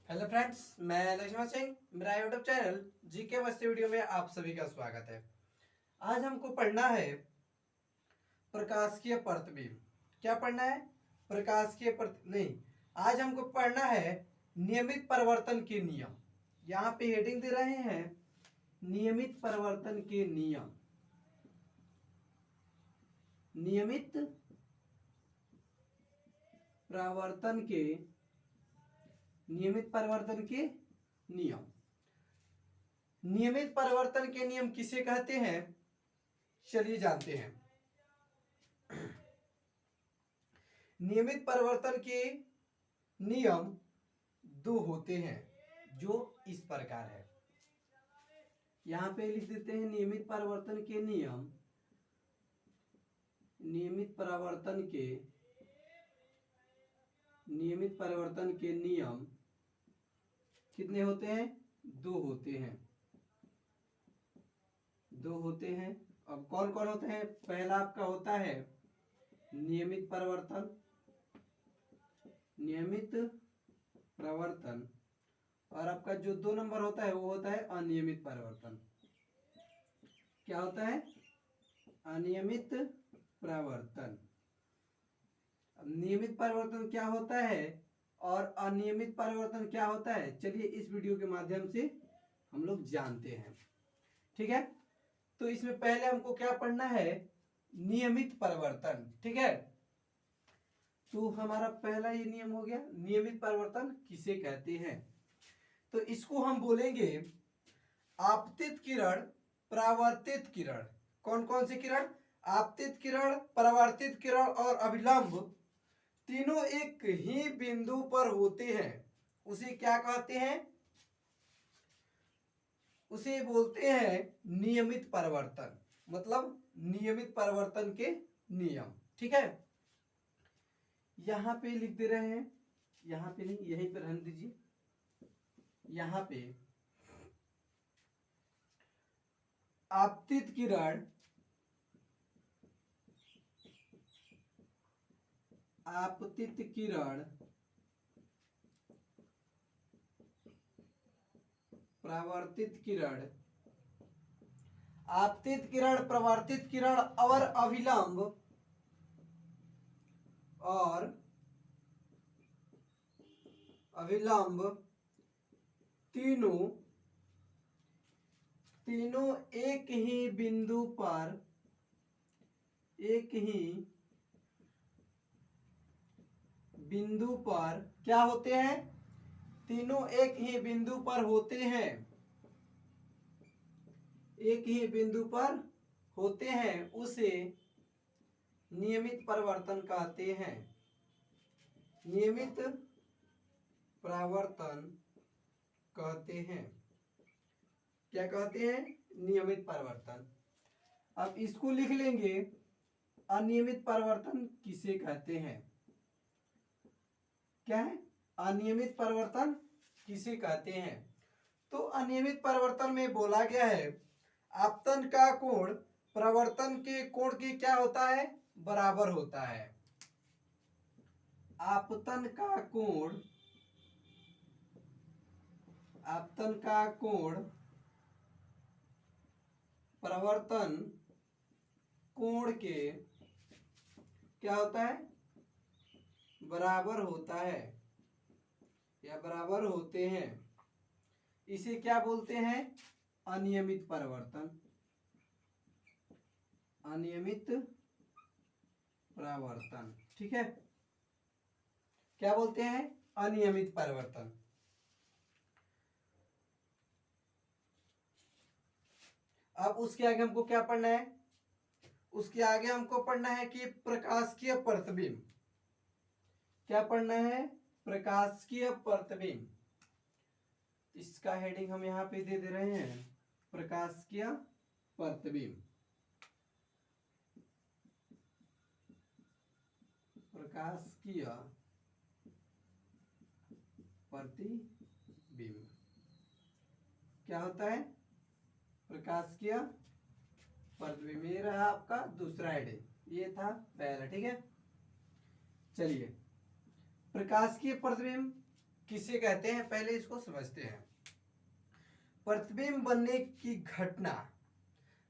Hello friends, मैं लक्ष्मण सिंह। मेरा YouTube channel GK मस्ती वीडियो में आप सभी का स्वागत है। आज हमको पढ़ना है प्रकाशिकीय प्रतिबिंब। क्या पढ़ना है? प्रकाशिकीय प्रति नहीं, आज हमको पढ़ना है नियमित परिवर्तन के नियम। यहाँ पे हेडिंग दे रहे हैं नियमित परिवर्तन के नियम। नियमित परिवर्तन के नियम। नियमित परिवर्तन के नियम किसे कहते हैं, चलिए जानते हैं। नियमित परिवर्तन के नियम दो होते हैं जो इस प्रकार है। यहां पे लिख देते हैं नियमित परिवर्तन के नियम। नियमित परिवर्तन के नियम कितने होते हैं? दो होते हैं। अब कौन कौन होते हैं? पहला आपका होता है नियमित परिवर्तन, और आपका जो 2 नंबर होता है वो होता है अनियमित परिवर्तन। क्या होता है? अनियमित परिवर्तन। नियमित परिवर्तन क्या होता है और अनियमित परिवर्तन क्या होता है, चलिए इस वीडियो के माध्यम से हम लोग जानते हैं। ठीक है, तो इसमें पहले हमको क्या पढ़ना है? नियमित परिवर्तन। ठीक है, तो हमारा पहला ये नियम हो गया, नियमित परिवर्तन किसे कहते हैं। तो इसको हम बोलेंगे आपतित किरण, परावर्तित किरण। कौन कौन से किरण? आपतित किरण, परावर्तित किरण और अभिलंब तीनों एक ही बिंदु पर होते हैं। उसे क्या कहते हैं? उसे बोलते हैं नियमित परिवर्तन, मतलब नियमित परिवर्तन के नियम। ठीक है, यहां पे लिख दे रहे हैं, यहां पे नहीं, यहीं पर रहने दीजिए। यहां पे आपतित किरण, परावर्तित किरण, आपतित किरण, परावर्तित किरण और अभिलंब तीनों एक ही बिंदु पर क्या होते हैं? तीनों एक ही बिंदु पर होते हैं। उसे नियमित परिवर्तन कहते हैं। नियमित परिवर्तन कहते हैं। क्या कहते हैं? नियमित परिवर्तन। अब इसको लिख लेंगे, अनियमित परिवर्तन किसे कहते हैं। क्या है? अनियमित परिवर्तन किसे कहते हैं? तो अनियमित परिवर्तन में बोला गया है आपतन का कोण परिवर्तन के कोण की क्या होता है? बराबर होता है। आपतन का कोण परिवर्तन कोण के क्या होता है? बराबर होता है या बराबर होते हैं। इसे क्या बोलते हैं? अनियमित परिवर्तन। ठीक है, क्या बोलते हैं? अनियमित परिवर्तन। अब उसके आगे हमको क्या पढ़ना है? उसके आगे हमको पढ़ना है कि प्रकाशिकीय प्रतिबिंब। क्या पढ़ना है? प्रकाशिकीय प्रतिबिंब। इसका हेडिंग हम यहां पे दे रहे हैं प्रकाशिकीय प्रतिबिंब। प्रकाशिकीय प्रतिबिंब क्या होता है? प्रकाशिकीय प्रतिबिंब। ये रहा आपका दूसरा हेडिंग, ये था पहला। ठीक है, चलिए प्रकाशिकीय प्रतिबिंब किसे कहते हैं, पहले इसको समझते हैं। प्रतिबिंब बनने की घटना,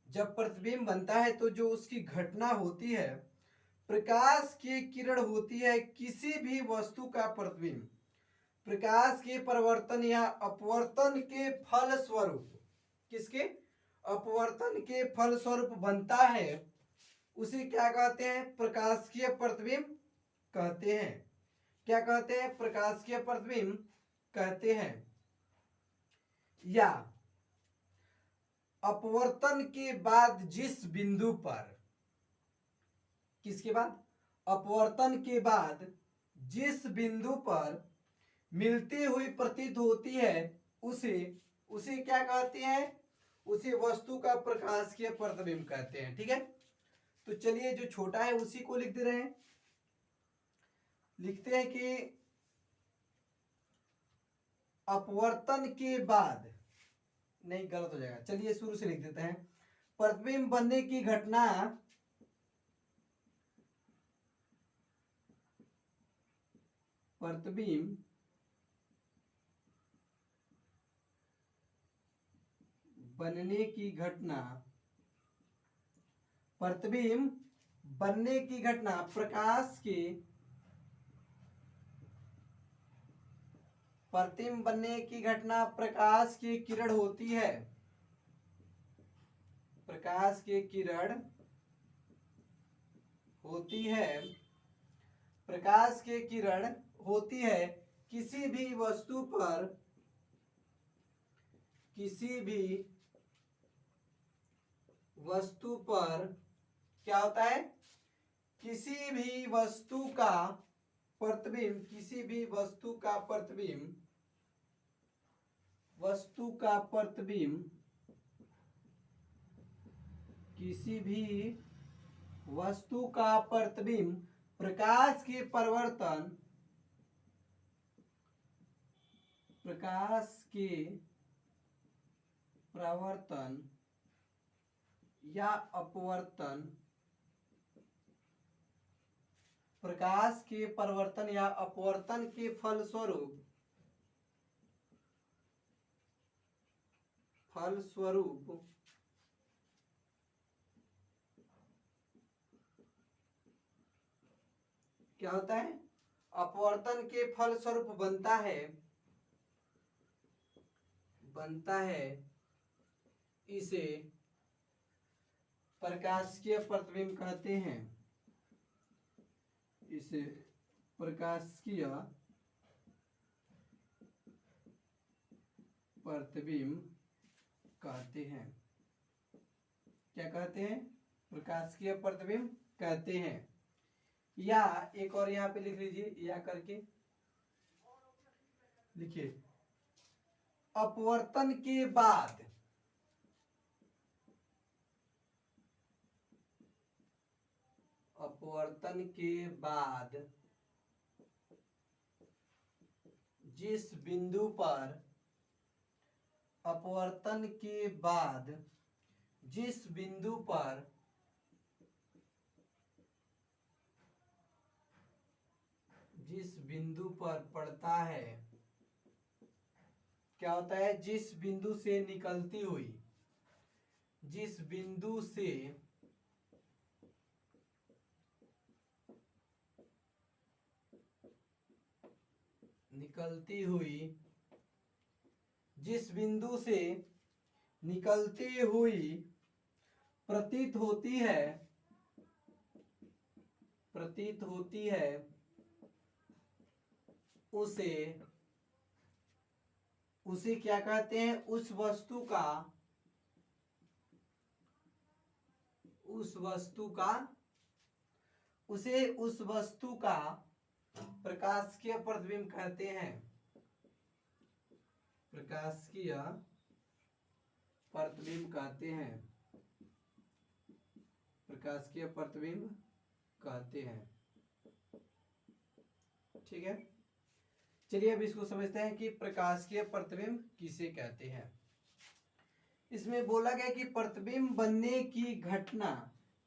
जब प्रतिबिंब बनता है तो जो उसकी घटना होती है, प्रकाश की किरण होती है किसी भी वस्तु का प्रतिबिंब प्रकाश के परिवर्तन या अपवर्तन के फल स्वरूप, किसके अपवर्तन के फल स्वरूप बनता है, उसे क्या कहते हैं, प्रकाशीय प्रतिबिंब कहते हैं। क्या कहते हैं, प्रकाशीय प्रतिबिंब कहते हैं। या अपवर्तन के बाद जिस बिंदु पर, किसके बाद, अपवर्तन के बाद जिस बिंदु पर मिलती हुई प्रतीत होती है, उसे क्या कहते हैं, उसे वस्तु का प्रकाशीय प्रतिबिंब कहते हैं। ठीक है, तो चलिए जो छोटा है उसी को लिख दे रहे हैं। लिखते हैं कि अपवर्तन के बाद, नहीं गलत हो जाएगा, चलिए शुरू से लिख देते हैं। प्रतिबिंब बनने की घटना प्रतिबिंब बनने की घटना, प्रतिबिंब बनने की घटना प्रकाश के, प्रतिबिंब बनने की घटना प्रकाश की किरण होती है, प्रकाश की किरण होती है, प्रकाश की किरण होती है किसी भी वस्तु पर, किसी भी वस्तु पर क्या होता है, किसी भी वस्तु का प्रतिबिंब, किसी भी वस्तु का प्रतिबिंब, वस्तु का प्रतिबिंब किसी भी वस्तु का प्रतिबिंब प्रकाश के परिवर्तन, प्रकाश के प्रवर्तन या अपवर्तन, प्रकाश के परिवर्तन या अपवर्तन के फलस्वरूप, क्या होता है, अपवर्तन के फलस्वरूप बनता है, इसे प्रकाशीय प्रतिबिंब कहते हैं, इसे प्रकाशीय प्रतिबिंब कहते हैं। क्या कहते हैं, प्रकाशीय प्रतिबिंब कहते हैं। या एक और यहां पे लिख लीजिए, या करके लिखिए, अपवर्तन के बाद, अपवर्तन के बाद जिस बिंदु पर, अपवर्तन के बाद जिस बिंदु पर पड़ता है, क्या होता है, जिस बिंदु से निकलती हुई, जिस बिंदु से निकलती हुई, जिस बिंदु से निकलती हुई प्रतीत होती है, प्रतीत होती है, उसे क्या कहते हैं, उस वस्तु का प्रकाशीय प्रतिबिंब कहते हैं, प्रकाशीय प्रतिबिंब कहते हैं, प्रकाशीय प्रतिबिंब कहते हैं। ठीक है, चलिए अब इसको समझते हैं कि प्रकाशीय प्रतिबिंब किसे कहते हैं। इसमें बोला गया कि प्रतिबिंब बनने की घटना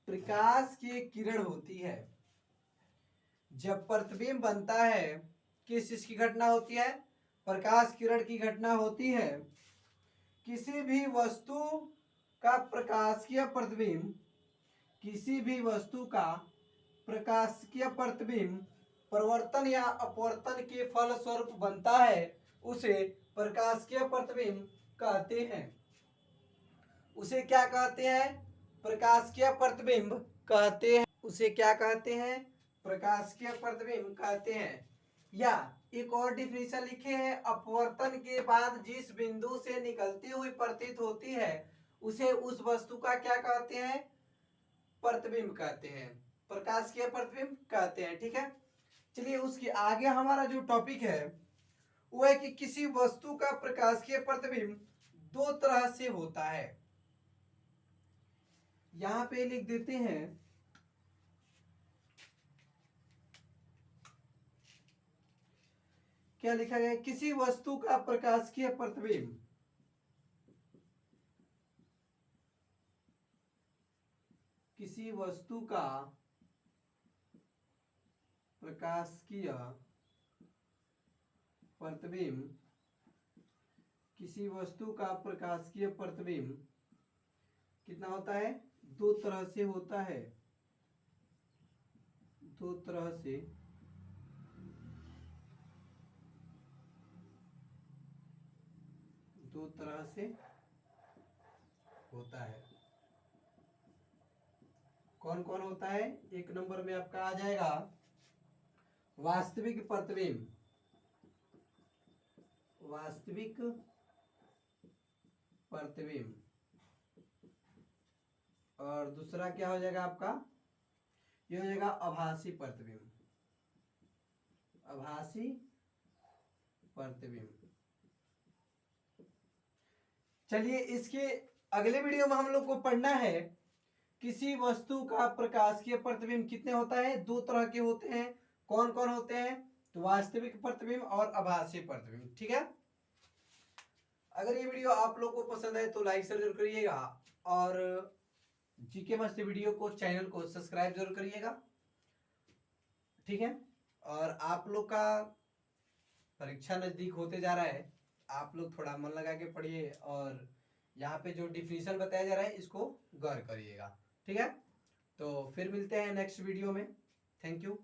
प्रकाश की किरण होती है। जब प्रतिबिंब बनता है, किस चीज की घटना होती है, प्रकाश किरण की घटना होती है। किसी भी वस्तु का प्रकाशीय प्रतिबिंब, किसी भी वस्तु का प्रकाशीय प्रतिबिंब परिवर्तन या अपवर्तन के फलस्वरूप बनता है, उसे प्रकाशीय प्रतिबिंब कहते हैं। उसे क्या कहते हैं? प्रकाशीय प्रतिबिंब कहते हैं। उसे क्या कहते हैं? प्रकाशीय प्रतिबिंब कहते हैं। या एक और डिफिनेशन लिखे हैं, अपवर्तन के बाद जिस बिंदु से निकलती हुई प्रतीत होती है उसे उस वस्तु का क्या कहते हैं? प्रतिबिंब कहते हैं, प्रकाशीय प्रतिबिंब कहते हैं। ठीक है, चलिए उसके आगे हमारा जो टॉपिक है वो है कि किसी वस्तु का प्रकाशीय प्रतिबिंब दो तरह से होता है। यहां पे लिख देते हैं, क्या लिखा गया है? किसी वस्तु का प्रकाशीय प्रतिबिंब किसी वस्तु का प्रकाशीय प्रतिबिंब किसी वस्तु का प्रकाशीय प्रतिबिंब कितना होता है? दो तरह से होता है। दो तरह से होता है। कौन कौन होता है? एक नंबर में आपका आ जाएगा वास्तविक प्रतिबिंब, वास्तविक प्रतिबिंब, और दूसरा क्या हो जाएगा आपका? ये हो जाएगा आभासी प्रतिबिंब, आभासी प्रतिबिंब। चलिए इसके अगले वीडियो में हम लोग को पढ़ना है किसी वस्तु का प्रकाशीय प्रतिबिंब कितने होता है? दो तरह के होते हैं। कौन कौन होते हैं? तो वास्तविक प्रतिबिंब और आभासी प्रतिबिंब। ठीक है, अगर ये वीडियो आप लोग को पसंद है तो लाइक जरूर करिएगा और जीके मस्ती वीडियो को, चैनल को सब्सक्राइब जरूर करिएगा। ठीक है, और आप लोग का परीक्षा नजदीक होते जा रहा है, आप लोग थोड़ा मन लगा के पढ़िए और यहाँ पे जो डिफिनीशन बताया जा रहा है इसको गौर करिएगा। ठीक है, तो फिर मिलते हैं नेक्स्ट वीडियो में। Thank you.